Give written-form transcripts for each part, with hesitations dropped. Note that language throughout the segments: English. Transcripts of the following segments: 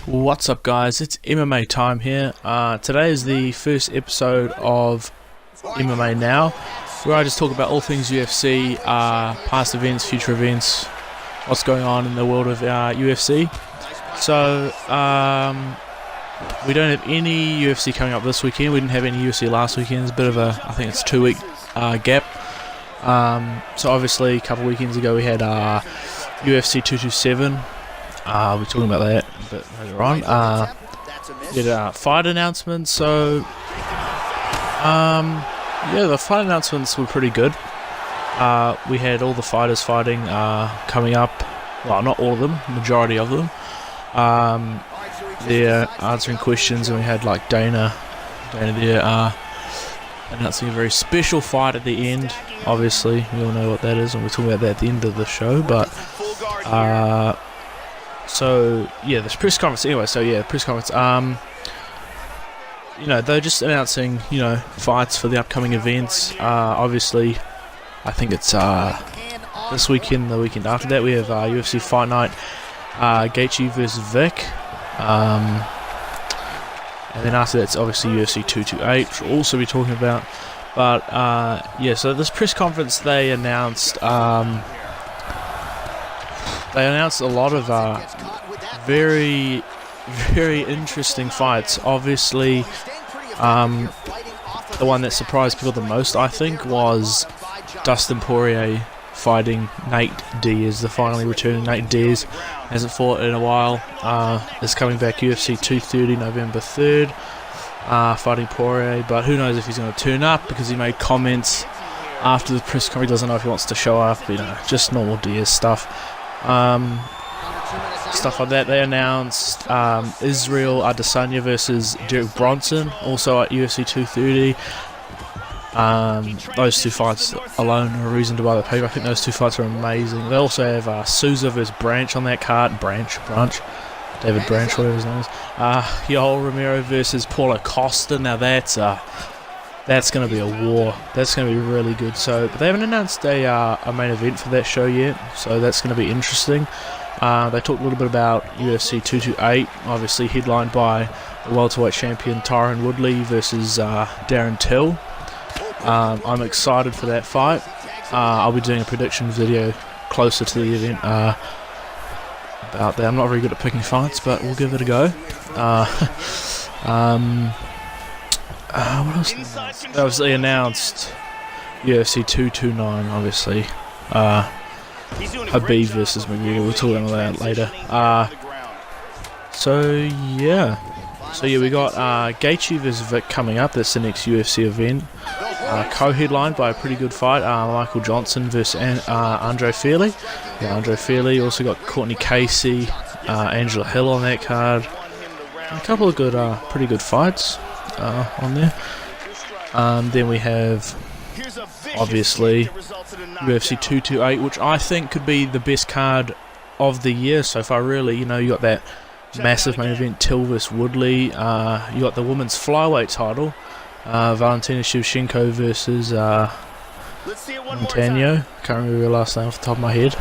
What's up, guys? It's MMA time here. Today is the first episode of MMA Now, where I just talk about all things UFC, past events, future events, what's going on in the world of UFC. So, we don't have any UFC coming up this weekend. We didn't have any UFC last weekend. It's a bit of a, I think it's 2-week gap. So obviously, a couple of weekends ago we had UFC 227. We're talking about that a bit later on. We had fight announcements, so yeah, the fight announcements were pretty good. We had all the fighters fighting coming up. Well, not all of them, majority of them. They're answering questions, and we had like Dana there announcing a very special fight at the end. Obviously, we all know what that is, and we're talking about that at the end of the show. But so yeah, this press conference anyway. So yeah, press conference. You know, they're just announcing, you know, fights for the upcoming events. Obviously, I think it's this weekend, the weekend after that, we have UFC Fight Night, Gaethje versus Vic. And then after that's obviously UFC 228, which we'll also be talking about. But yeah, so this press conference, they announced a lot of very interesting fights. Obviously, the one that surprised people the most, I think, was Dustin Poirier fighting Nate Diaz, the finally returning Nate Diaz. Hasn't fought in a while. Is coming back UFC 230 November 3rd, fighting Poirier. But who knows if he's going to turn up, because he made comments after the press conference. He doesn't know if he wants to show up. You know, just normal Diaz stuff. Stuff like that. They announced Israel Adesanya versus Derek Bronson, also at UFC 230. Those two fights alone are a reason to buy the paper. I think those two fights are amazing. They also have Souza versus Branch on that card. Branch, David Branch, whatever his name is. Yoel Romero versus Paulo Costa. Now that's going to be a war. That's going to be really good. So, but they haven't announced a main event for that show yet, so that's going to be interesting. They talked a little bit about UFC 228, obviously headlined by the welterweight champion Tyron Woodley versus Darren Till. I'm excited for that fight. I'll be doing a prediction video closer to the event about that. I'm not very good at picking fights, but we'll give it a go. What else? That was announced UFC 229, obviously. Habib versus McGregor. We'll talk about that later. So yeah, we got Gaethje versus Vic coming up. That's the next UFC event. Co-headlined by a pretty good fight. Michael Johnson versus Andre Fairley. Yeah, Andre Fairley. Also got Courtney Casey, Angela Hill on that card. A couple of good, pretty good fights on there. Then we have, obviously, UFC 228, which I think could be the best card of the year so far, really. You know, you got that massive main event, Till vs Woodley. You got the women's flyweight title, Valentina Shevchenko versus Montano. Can't remember her last name off the top of my head.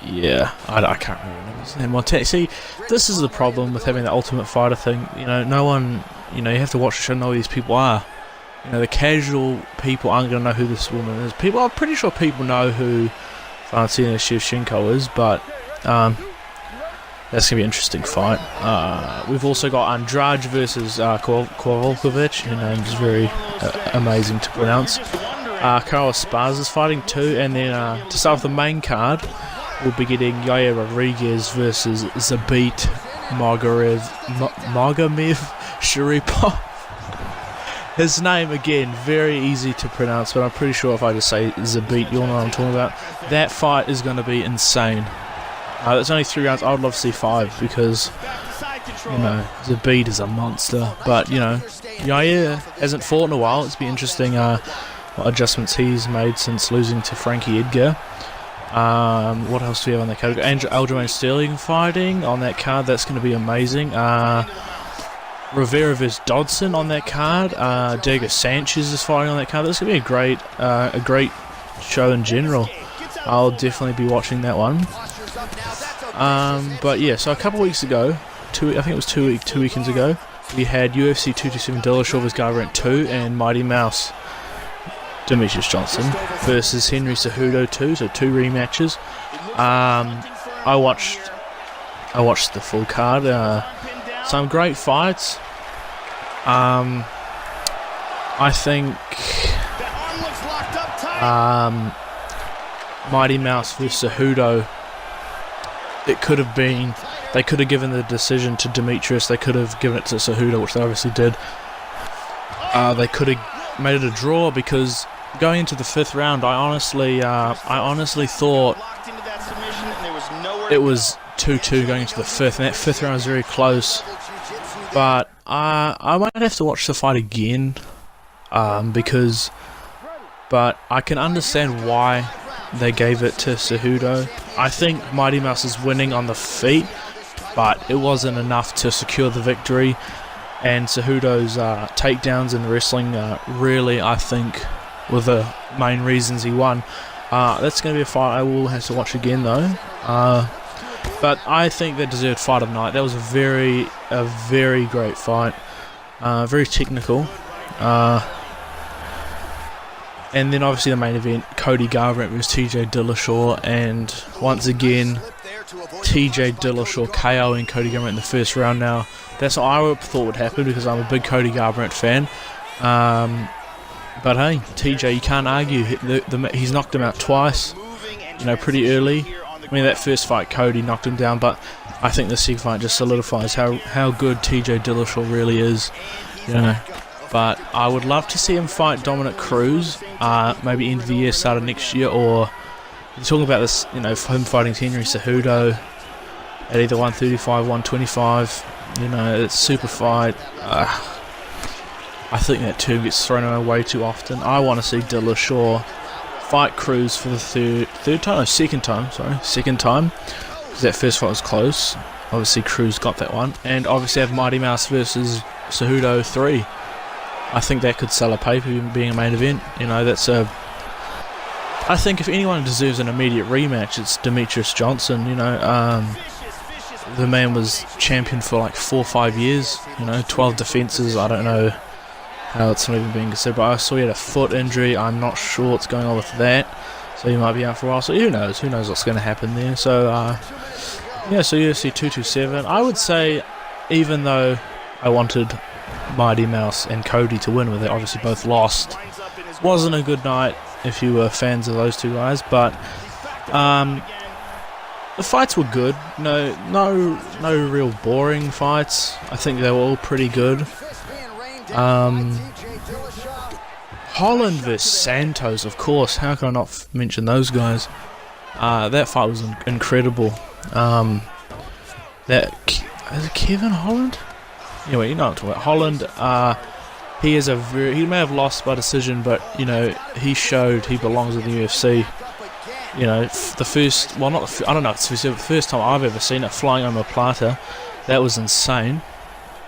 Yeah, I can't remember his name. Montano. See, this is the problem with having the Ultimate Fighter thing. You know, no one, you know, you have to watch the show to know who these people are. You know, the casual people aren't going to know who this woman is. I'm pretty sure people know who Valentina Shevchenko is, but that's going to be an interesting fight. We've also got Andrade versus Kowalkiewicz, whose name is very amazing to pronounce. Carlos Esparza is fighting too, and then to start with the main card, we'll be getting Yair Rodriguez versus Zabit Magomed Sharipov. His name, again, very easy to pronounce, but I'm pretty sure if I just say Zabit, you'll know what I'm talking about. That fight is going to be insane. It's only 3 rounds. I would love to see 5, because, you know, Zabit is a monster. But, you know, Yair hasn't fought in a while. It's been interesting what adjustments he's made since losing to Frankie Edgar. What else do we have on that card? Aljamain Sterling fighting on that card. That's going to be amazing. Rivera vs Dodson on that card. Diego Sanchez is fighting on that card. That's going to be a great show in general. I'll definitely be watching that one. But yeah, so a couple weeks ago, I think it was two weekends ago, we had UFC 227 Dillashaw vs Garbrandt 2 and Mighty Mouse Demetrius Johnson versus Henry Cejudo 2, so 2 rematches. I watched the full card. Some great fights. I think Mighty Mouse vs Cejudo, they could have given the decision to Demetrius, they could have given it to Cejudo, which they obviously did. They could have made it a draw, because going into the 5th round, I honestly thought it was 2-2 going into the 5th, and that 5th round was very close. But I might have to watch the fight again, but I can understand why they gave it to Cejudo. I think Mighty Mouse is winning on the feet, but it wasn't enough to secure the victory. And Cejudo's takedowns and wrestling really, I think, were the main reasons he won. That's going to be a fight I will have to watch again, though. But I think that deserved fight of the night. That was a very great fight. Very technical. And then obviously the main event, Cody Garbrandt versus TJ Dillashaw, and once again, TJ Dillashaw KOing Cody Garbrandt in the 1st round. Now, that's what I thought would happen, because I'm a big Cody Garbrandt fan. But hey, TJ, you can't argue. He's knocked him out twice, pretty early. I mean, that first fight, Cody knocked him down, but I think the second fight just solidifies how good TJ Dillashaw really is, But I would love to see him fight Dominic Cruz, maybe end of the year, start of next year, or you're talking about this, him fighting Henry Cejudo at either 135, 125, it's super fight. I think that term gets thrown away way too often. I want to see Dillashaw fight Cruz for the second time, because that first fight was close. Obviously Cruz got that one, and obviously have Mighty Mouse versus Cejudo 3. I think that could sell a pay-per-view being a main event. I think if anyone deserves an immediate rematch, it's Demetrius Johnson. The man was champion for like 4 or 5 years. 12 defenses. I don't know how it's not even being considered, but I saw he had a foot injury. I'm not sure what's going on with that, so he might be out for a while. So who knows what's going to happen there. So so UFC 227. I would say, even though I wanted Mighty Mouse and Cody to win, with it obviously both lost, wasn't a good night if you were fans of those two guys, but the fights were good. No real boring fights. I think they were all pretty good. Holland vs Santos, of course, how can I not mention those guys? That fight was incredible. Is it Kevin Holland? Anyway, you know what I'm talking about. Holland, he may have lost by decision, but he showed he belongs in the UFC. The first, well, not the, I don't know, it's the first time I've ever seen it, flying omoplata. That was insane.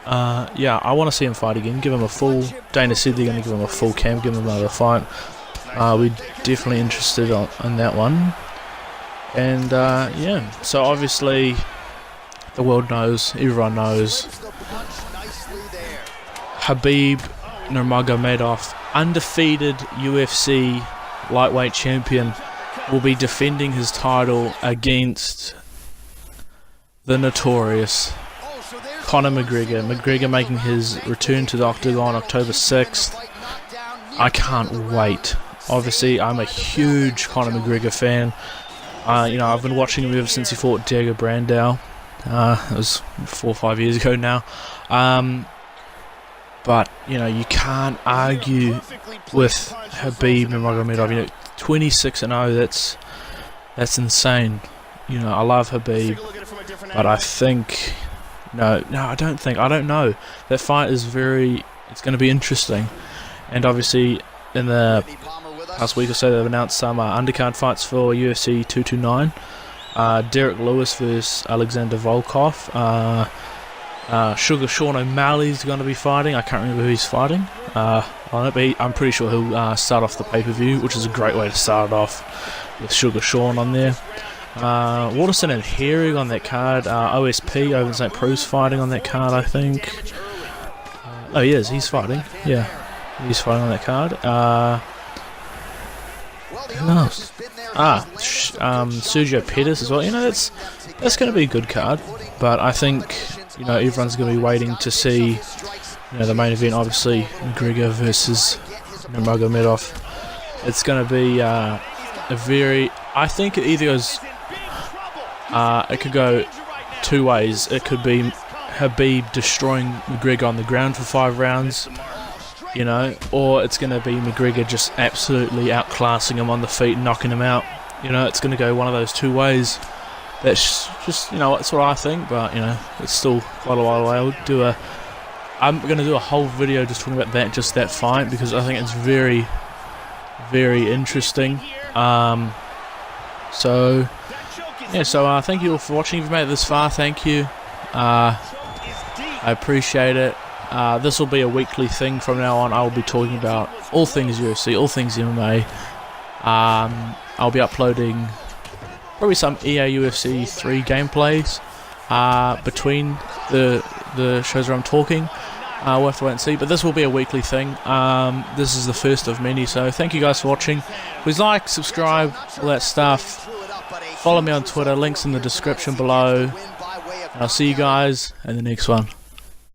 I want to see him fight again. Give him a full. Dana said they're going to give him a full camp, give him another fight. We're definitely interested in that one. And so obviously the world knows, everyone knows, Khabib Nurmagomedov, undefeated UFC lightweight champion, will be defending his title against the notorious Conor McGregor. McGregor making his return to the Octagon October 6th. I can't wait. Obviously, I'm a huge Conor McGregor fan. I've been watching him ever since he fought Diego Brandao. It was 4 or 5 years ago now. But, you can't argue with Khabib Nurmagomedov. 26-0, that's insane. I love Khabib, but I think... No, I don't know. That fight is it's going to be interesting. And obviously, in the past week or so, they've announced some undercard fights for UFC 229. Derek Lewis versus Alexander Volkov. Sugar Sean O'Malley's going to be fighting. I can't remember who he's fighting on it, but I'm pretty sure he'll start off the pay-per-view, which is a great way to start it off with Sugar Sean on there. Waterson and Herring on that card. OSP, Owen St. Prue's fighting on that card, I think. Oh, he is. He's fighting. Yeah, he's fighting on that card. Who else? Sergio Pettis as well. You know, that's going to be a good card. But I think, you know, everyone's going to be waiting to see, you know, the main event. Obviously, McGregor versus Nurmagomedov. It's going to be a very. I think it either goes. It could go two ways. It could be Habib destroying McGregor on the ground for 5 rounds, you know, or it's going to be McGregor just absolutely outclassing him on the feet and knocking him out. You know, it's going to go one of those two ways. That's just, you know, that's what I think, but, you know, it's still quite a while away. I'm going to do a whole video just talking about that, just that fight, because I think it's very, very interesting. So thank you all for watching. If you made it this far, thank you. I appreciate it. This will be a weekly thing from now on. I will be talking about all things UFC, all things MMA. I'll be uploading probably some EA UFC 3 gameplays between the shows where I'm talking. We'll have to wait and see, but this will be a weekly thing. This is the first of many, so thank you guys for watching. Please like, subscribe, all that stuff. Follow me on Twitter, links in the description below. And I'll see you guys in the next one.